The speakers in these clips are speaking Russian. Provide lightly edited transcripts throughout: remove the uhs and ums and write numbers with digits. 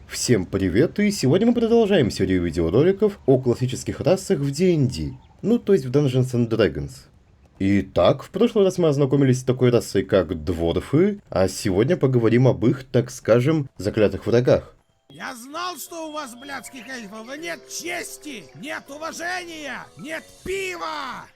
Всем привет, и сегодня мы продолжаем серию видеороликов о классических расах в D&D, ну то есть в Dungeons and Dragons. Итак, в прошлый раз мы ознакомились с такой расой, как дворфы, а сегодня поговорим об их, так скажем, заклятых врагах. Я знал, что у вас, блядских эльфов, нет чести, нет уважения, нет пива!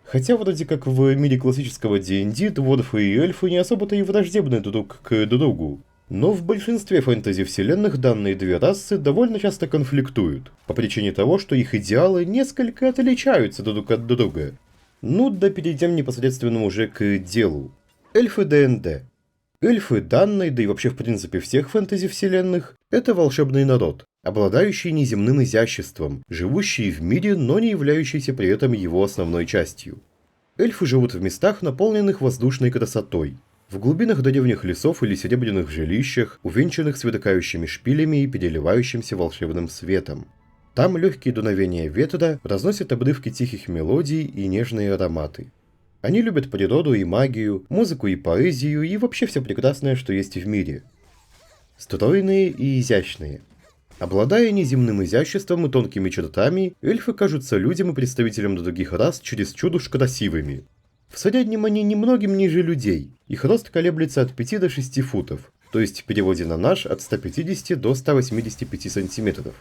Хотя вроде как в мире классического D&D дворфы и эльфы не особо-то и враждебны друг к другу. Но в большинстве фэнтези-вселенных данные две расы довольно часто конфликтуют, по причине того, что их идеалы несколько отличаются друг от друга. Ну да перейдем непосредственно уже к делу. Эльфы ДНД. Эльфы данной, да и вообще в принципе всех фэнтези-вселенных, это волшебный народ, обладающий неземным изяществом, живущий в мире, но не являющийся при этом его основной частью. Эльфы живут в местах, наполненных воздушной красотой. В глубинах древних лесов или серебряных жилищах, увенчанных сверкающими шпилями и переливающимся волшебным светом. Там легкие дуновения ветра разносят обрывки тихих мелодий и нежные ароматы. Они любят природу и магию, музыку и поэзию и вообще все прекрасное, что есть в мире. Стройные и изящные. Обладая неземным изяществом и тонкими чертами, эльфы кажутся людям и представителям других рас чересчур уж красивыми. В среднем они немногим ниже людей, их рост колеблется от 5 до 6 футов, то есть в переводе на наш от 150 до 185 сантиметров.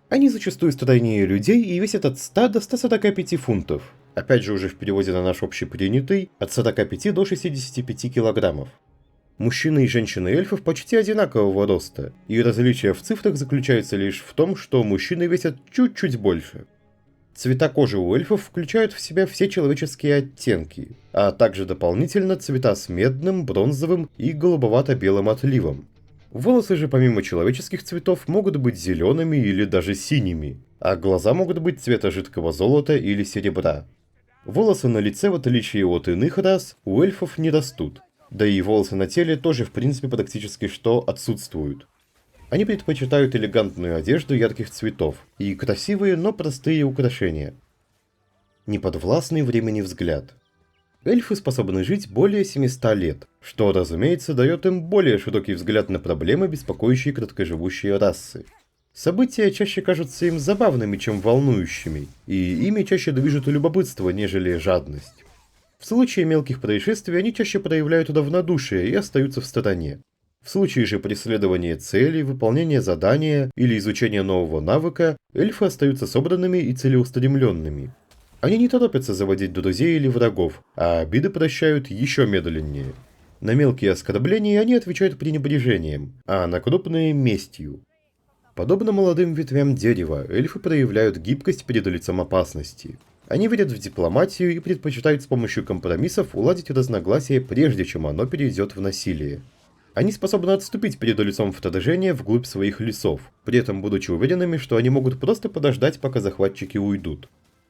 Они зачастую стройнее людей и весят от 100 до 145 фунтов, опять же уже в переводе на наш общепринятый, от 45 до 65 килограммов. Мужчины и женщины эльфов почти одинакового роста, и различия в цифрах заключаются лишь в том, что мужчины весят чуть-чуть больше. Цвета кожи у эльфов включают в себя все человеческие оттенки, а также дополнительно цвета с медным, бронзовым и голубовато-белым отливом. Волосы же помимо человеческих цветов могут быть зелеными или даже синими, а глаза могут быть цвета жидкого золота или серебра. Волосы на лице, в отличие от иных рас, у эльфов не растут, да и волосы на теле тоже в принципе практически что отсутствуют. Они предпочитают элегантную одежду ярких цветов и красивые, но простые украшения. Неподвластный времени взгляд. Эльфы способны жить более 700 лет, что, разумеется, дает им более широкий взгляд на проблемы, беспокоящие краткоживущие расы. События чаще кажутся им забавными, чем волнующими, и ими чаще движет любопытство, нежели жадность. В случае мелких происшествий они чаще проявляют равнодушие и остаются в стороне. В случае же преследования цели, выполнения задания или изучения нового навыка, эльфы остаются собранными и целеустремленными. Они не торопятся заводить друзей или врагов, а обиды прощают еще медленнее. На мелкие оскорбления они отвечают пренебрежением, а на крупные – местью. Подобно молодым ветвям дерева, эльфы проявляют гибкость перед лицом опасности. Они верят в дипломатию и предпочитают с помощью компромиссов уладить разногласия, прежде чем оно перейдет в насилие. Они способны отступить перед лицом вторжения вглубь своих лесов, при этом будучи уверенными, что они могут просто подождать, пока захватчики уйдут.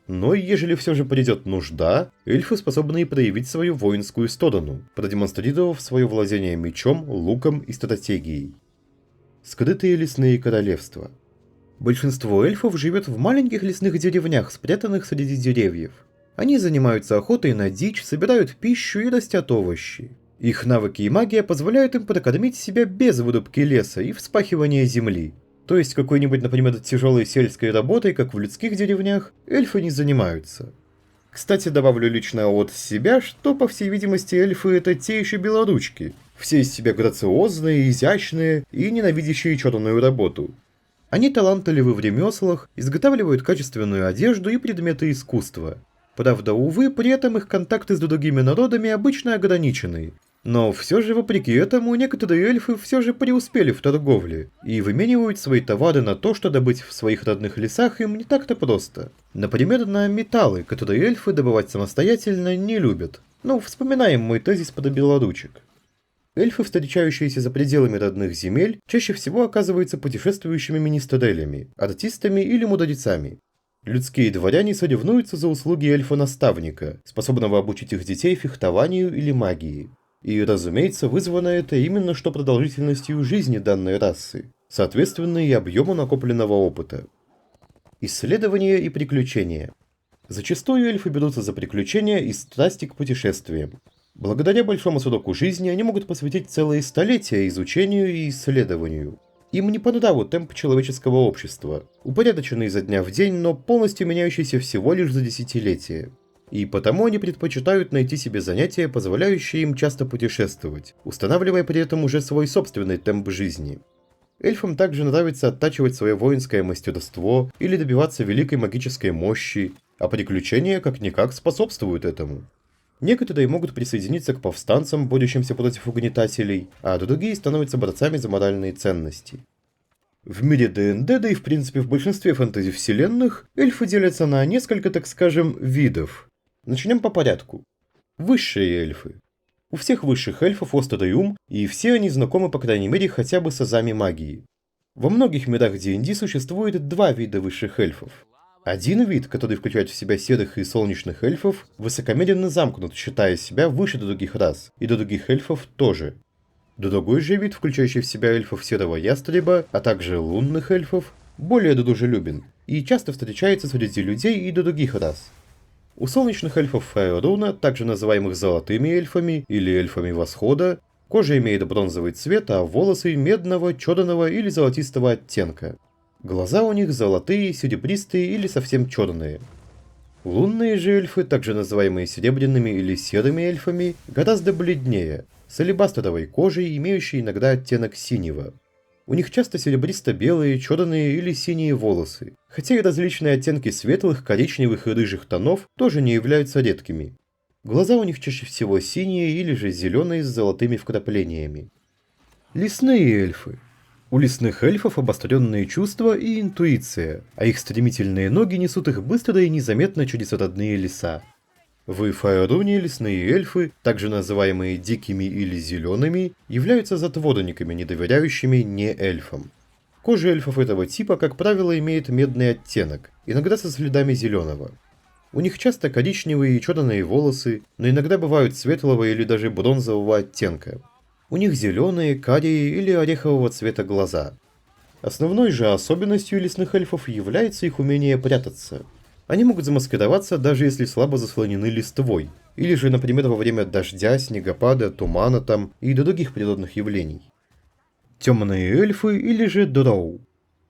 Но ежели все же придет нужда, эльфы способны и проявить свою воинскую сторону, продемонстрировав свое владение мечом, луком и стратегией. Скрытые лесные королевства. Большинство эльфов живет в маленьких лесных деревнях, спрятанных среди деревьев. Они занимаются охотой на дичь, собирают пищу и растят овощи. Их навыки и магия позволяют им прокормить себя без вырубки леса и вспахивания земли. То есть какой-нибудь, например, тяжелой сельской работой, как в людских деревнях, эльфы не занимаются. Кстати, добавлю лично от себя, что, по всей видимости, эльфы это те еще белоручки. Все из себя грациозные, изящные и ненавидящие черную работу. Они талантливы в ремеслах, изготавливают качественную одежду и предметы искусства. Правда, увы, при этом их контакты с другими народами обычно ограничены. Но все же, вопреки этому, некоторые эльфы все же преуспели в торговле и выменивают свои товары на то, что добыть в своих родных лесах им не так-то просто. Например, на металлы, которые эльфы добывать самостоятельно не любят. Ну, вспоминаем мой тезис про белоручек. Эльфы, встречающиеся за пределами родных земель, чаще всего оказываются путешествующими министрелями, артистами или мудрецами. Людские дворяне соревнуются за услуги эльфа-наставника, способного обучить их детей фехтованию или магии. И, разумеется, вызвано это именно что продолжительностью жизни данной расы, соответственно и объему накопленного опыта. Исследования и приключения. Зачастую эльфы берутся за приключения и страсти к путешествиям. Благодаря большому сроку жизни они могут посвятить целые столетия изучению и исследованию. Им не по нраву темп человеческого общества, упорядоченный изо дня в день, но полностью меняющийся всего лишь за десятилетия. И потому они предпочитают найти себе занятия, позволяющие им часто путешествовать, устанавливая при этом уже свой собственный темп жизни. Эльфам также нравится оттачивать свое воинское мастерство или добиваться великой магической мощи, а приключения как-никак способствуют этому. Некоторые могут присоединиться к повстанцам, борющимся против угнетателей, а другие становятся борцами за моральные ценности. В мире ДНД, да и в принципе в большинстве фэнтези-вселенных, эльфы делятся на несколько, так скажем, видов. Начнем по порядку. Высшие эльфы. У всех высших эльфов острый ум, и все они знакомы, по крайней мере, хотя бы с азами магии. Во многих мирах D&D существует два вида высших эльфов. Один вид, который включает в себя серых и солнечных эльфов, высокомерно замкнут, считая себя выше других рас, и других эльфов тоже. Другой же вид, включающий в себя эльфов серого ястреба, а также лунных эльфов, более дружелюбен и часто встречается среди людей и других рас. У солнечных эльфов Фаэруна, также называемых золотыми эльфами или эльфами восхода, кожа имеет бронзовый цвет, а волосы медного, черного или золотистого оттенка. Глаза у них золотые, серебристые или совсем черные. Лунные же эльфы, также называемые серебряными или серыми эльфами, гораздо бледнее, с алебастровой кожей, имеющей иногда оттенок синего. У них часто серебристо-белые, черные или синие волосы, хотя и различные оттенки светлых, коричневых и рыжих тонов тоже не являются редкими. Глаза у них чаще всего синие или же зеленые с золотыми вкраплениями. Лесные эльфы. У лесных эльфов обостренные чувства и интуиция, а их стремительные ноги несут их быстро и незаметно через родные леса. В Фаэруне лесные эльфы, также называемые дикими или зелеными, являются затворниками, не доверяющими не эльфам. Кожа эльфов этого типа, как правило, имеет медный оттенок, иногда со следами зеленого. У них часто коричневые и черные волосы, но иногда бывают светлого или даже бронзового оттенка. У них зеленые, карие или орехового цвета глаза. Основной же особенностью лесных эльфов является их умение прятаться. Они могут замаскироваться, даже если слабо заслонены листвой, или же, например, во время дождя, снегопада, тумана там и других природных явлений. Темные эльфы или же дроу.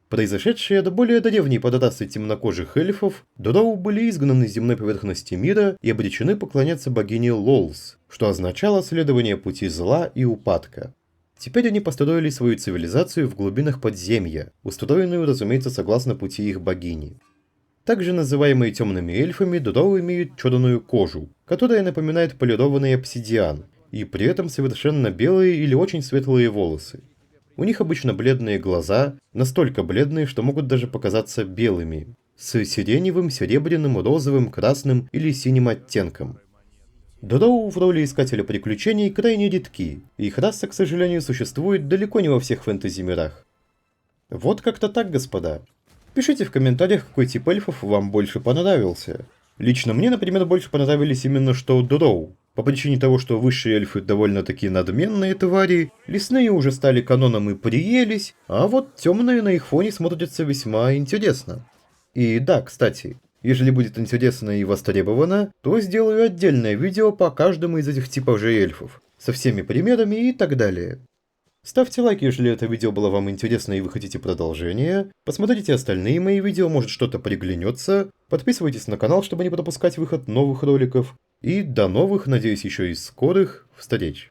Произошедшие от более древней подрасы темнокожих эльфов, дроу были изгнаны с земной поверхности мира и обречены поклоняться богине Лолс, что означало следование пути зла и упадка. Теперь они построили свою цивилизацию в глубинах подземья, устроенную, разумеется, согласно пути их богини. Также называемые темными эльфами, дроу имеют черную кожу, которая напоминает полированный обсидиан, и при этом совершенно белые или очень светлые волосы. У них обычно бледные глаза, настолько бледные, что могут даже показаться белыми, с сиреневым, серебряным, розовым, красным или синим оттенком. Дроу в роли искателя приключений крайне редки, и их раса, к сожалению, существует далеко не во всех фэнтези-мирах. Вот как-то так, господа. Пишите в комментариях, какой тип эльфов вам больше понравился. Лично мне, например, больше понравились именно что дроу. По причине того, что высшие эльфы довольно-таки надменные твари, лесные уже стали каноном и приелись, а вот темные на их фоне смотрятся весьма интересно. И да, кстати, если будет интересно и востребовано, то сделаю отдельное видео по каждому из этих типов же эльфов, со всеми примерами и так далее. Ставьте лайк, если это видео было вам интересно и вы хотите продолжения. Посмотрите остальные мои видео, может что-то приглянется. Подписывайтесь на канал, чтобы не пропускать выход новых роликов. И до новых, надеюсь, еще и скорых встреч.